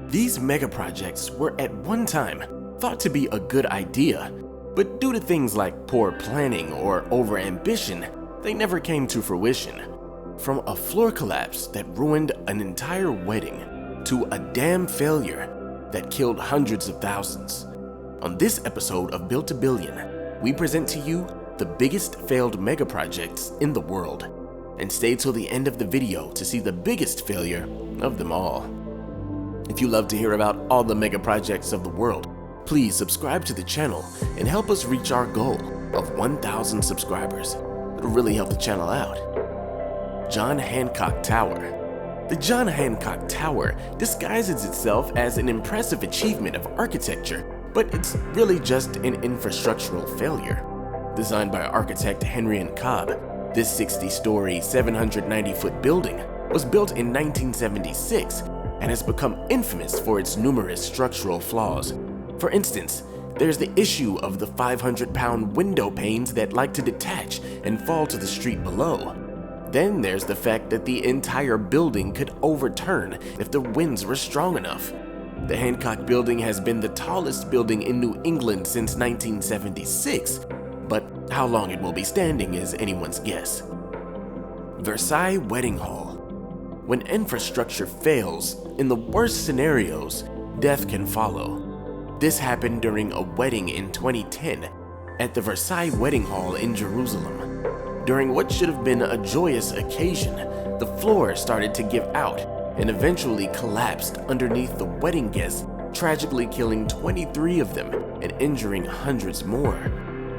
These megaprojects were at one time thought to be a good idea, but due to things like poor planning or overambition, they never came to fruition. From a floor collapse that ruined an entire wedding to a dam failure that killed hundreds of thousands. On this episode of Built a Billion, we present to you the biggest failed megaprojects in the world. And stay till the end of the video to see the biggest failure of them all. If you love to hear about all the megaprojects of the world, please subscribe to the channel and help us reach our goal of 1,000 subscribers. It'll really help the channel out. John Hancock Tower. The John Hancock Tower disguises itself as an impressive achievement of architecture, but it's really just an infrastructural failure. Designed by architect Henry and Cobb, this 60-story, 790-foot building was built in 1976 and has become infamous for its numerous structural flaws. For instance, there's the issue of the 500-pound window panes that like to detach and fall to the street below. Then there's the fact that the entire building could overturn if the winds were strong enough. The Hancock Building has been the tallest building in New England since 1976, but how long it will be standing is anyone's guess. Versailles Wedding Hall. When infrastructure fails, in the worst scenarios, death can follow. This happened during a wedding in 2010 at the Versailles Wedding Hall in Jerusalem. During what should have been a joyous occasion, the floor started to give out and eventually collapsed underneath the wedding guests, tragically killing 23 of them and injuring hundreds more.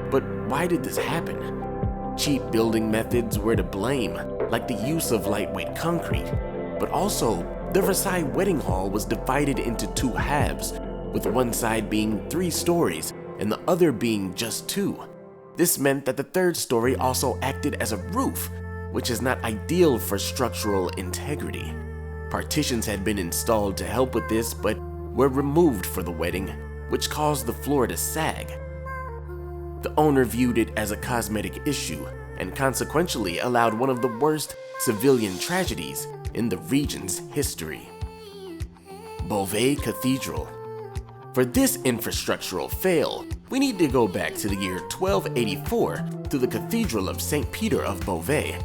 But why did this happen? Cheap building methods were to blame, like the use of lightweight concrete. But also, the Versailles Wedding Hall was divided into two halves, with one side being 3 stories and the other being just 2. This meant that the third story also acted as a roof, which is not ideal for structural integrity. Partitions had been installed to help with this, but were removed for the wedding, which caused the floor to sag. The owner viewed it as a cosmetic issue and consequentially allowed one of the worst civilian tragedies in the region's history. Beauvais Cathedral. For this infrastructural fail, we need to go back to the year 1284 to the Cathedral of St. Peter of Beauvais.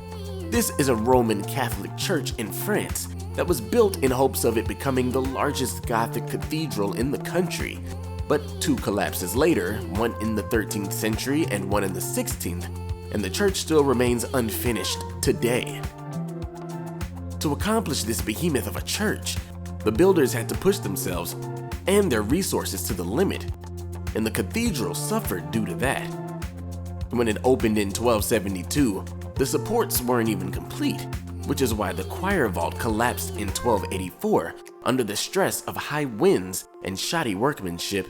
This is a Roman Catholic church in France that was built in hopes of it becoming the largest Gothic cathedral in the country. But 2 collapses later, one in the 13th century and one in the 16th, and the church still remains unfinished today. To accomplish this behemoth of a church, the builders had to push themselves and their resources to the limit, and the cathedral suffered due to that. When it opened in 1272, the supports weren't even complete, which is why the choir vault collapsed in 1284 under the stress of high winds and shoddy workmanship.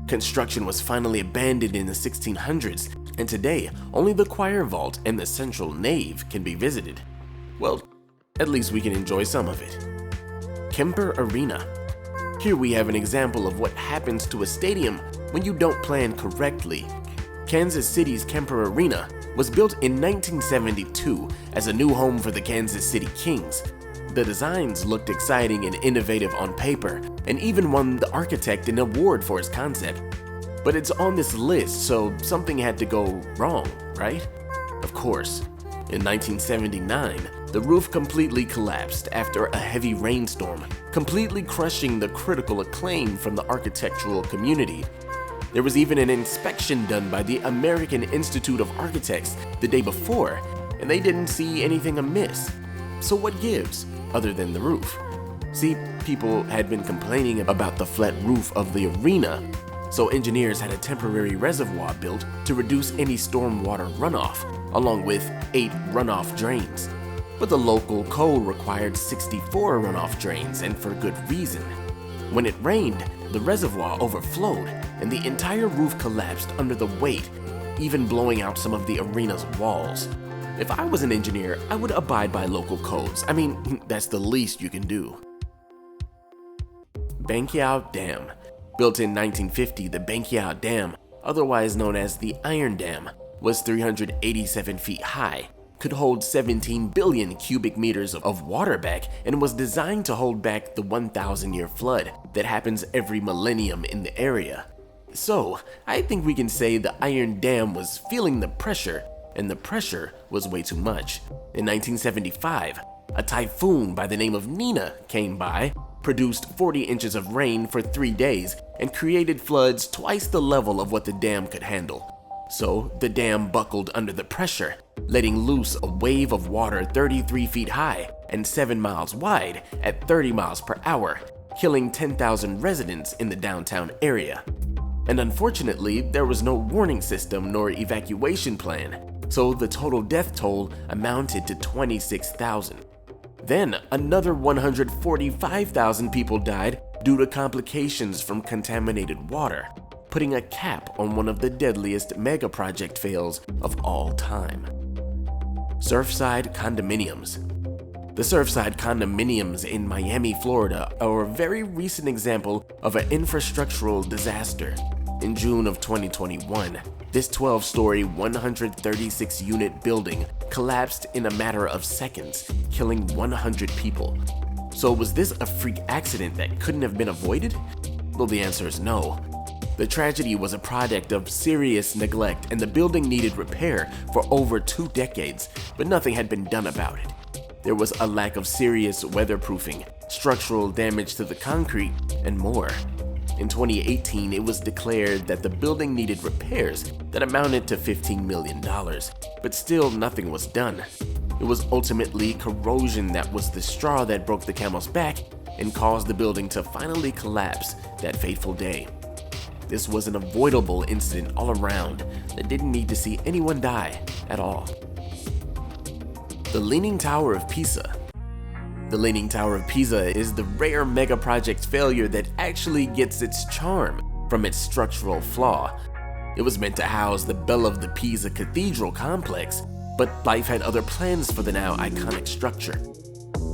Construction was finally abandoned in the 1600s, and today only the choir vault and the central nave can be visited. Well, at least we can enjoy some of it. Kemper Arena. Here we have an example of what happens to a stadium when you don't plan correctly. Kansas City's Kemper Arena was built in 1972 as a new home for the Kansas City Kings. The designs looked exciting and innovative on paper, and even won the architect an award for his concept. But it's on this list, so something had to go wrong, right? Of course. In 1979, the roof completely collapsed after a heavy rainstorm, completely crushing the critical acclaim from the architectural community. There was even an inspection done by the American Institute of Architects the day before, and they didn't see anything amiss. So what gives, other than the roof? See, people had been complaining about the flat roof of the arena, so engineers had a temporary reservoir built to reduce any stormwater runoff, along with 8 runoff drains. But the local code required 64 runoff drains, and for good reason. When it rained, the reservoir overflowed, and the entire roof collapsed under the weight, even blowing out some of the arena's walls. If I was an engineer, I would abide by local codes. I mean, that's the least you can do. Banqiao Dam. Built in 1950, the Banqiao Dam, otherwise known as the Iron Dam, was 387 feet high could hold 17 billion cubic meters of water back and was designed to hold back the 1,000-year flood that happens every millennium in the area. So, I think we can say the Iron Dam was feeling the pressure, and the pressure was way too much. In 1975, a typhoon by the name of Nina came by, produced 40 inches of rain for 3 days, and created floods twice the level of what the dam could handle. So, the dam buckled under the pressure, letting loose a wave of water 33 feet high and 7 miles wide at 30 miles per hour, killing 10,000 residents in the downtown area. And unfortunately, there was no warning system nor evacuation plan, so the total death toll amounted to 26,000. Then, another 145,000 people died due to complications from contaminated water, putting a cap on one of the deadliest megaproject fails of all time. Surfside condominiums. The Surfside condominiums in Miami, Florida are a very recent example of an infrastructural disaster. In June of 2021, this 12-story, 136-unit building collapsed in a matter of seconds, killing 100 people. So was this a freak accident that couldn't have been avoided? Well, the answer is no. The tragedy was a product of serious neglect, and the building needed repair for over 2 decades, but nothing had been done about it. There was a lack of serious weatherproofing, structural damage to the concrete, and more. In 2018, it was declared that the building needed repairs that amounted to $15 million, but still nothing was done. It was ultimately corrosion that was the straw that broke the camel's back and caused the building to finally collapse that fateful day. This was an avoidable incident all around that didn't need to see anyone die at all. The Leaning Tower of Pisa. The Leaning Tower of Pisa is the rare megaproject failure that actually gets its charm from its structural flaw. It was meant to house the belle of the Pisa Cathedral complex, but life had other plans for the now iconic structure.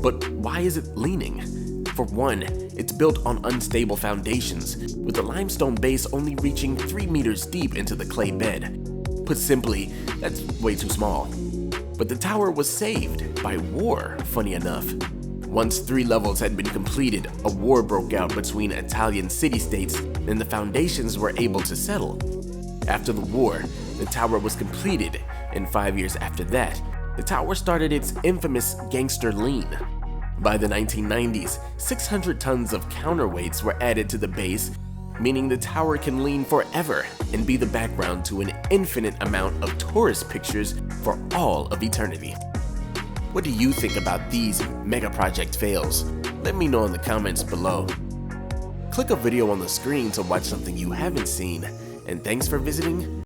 But why is it leaning? For one, it's built on unstable foundations, with the limestone base only reaching 3 meters deep into the clay bed. Put simply, that's way too small. But the tower was saved by war, funny enough. Once 3 levels had been completed, a war broke out between Italian city-states, and the foundations were able to settle. After the war, the tower was completed, and 5 years after that, the tower started its infamous gangster lean. By the 1990s, 600 tons of counterweights were added to the base, meaning the tower can lean forever and be the background to an infinite amount of tourist pictures for all of eternity. What do you think about these megaproject fails? Let me know in the comments below. Click a video on the screen to watch something you haven't seen, and thanks for visiting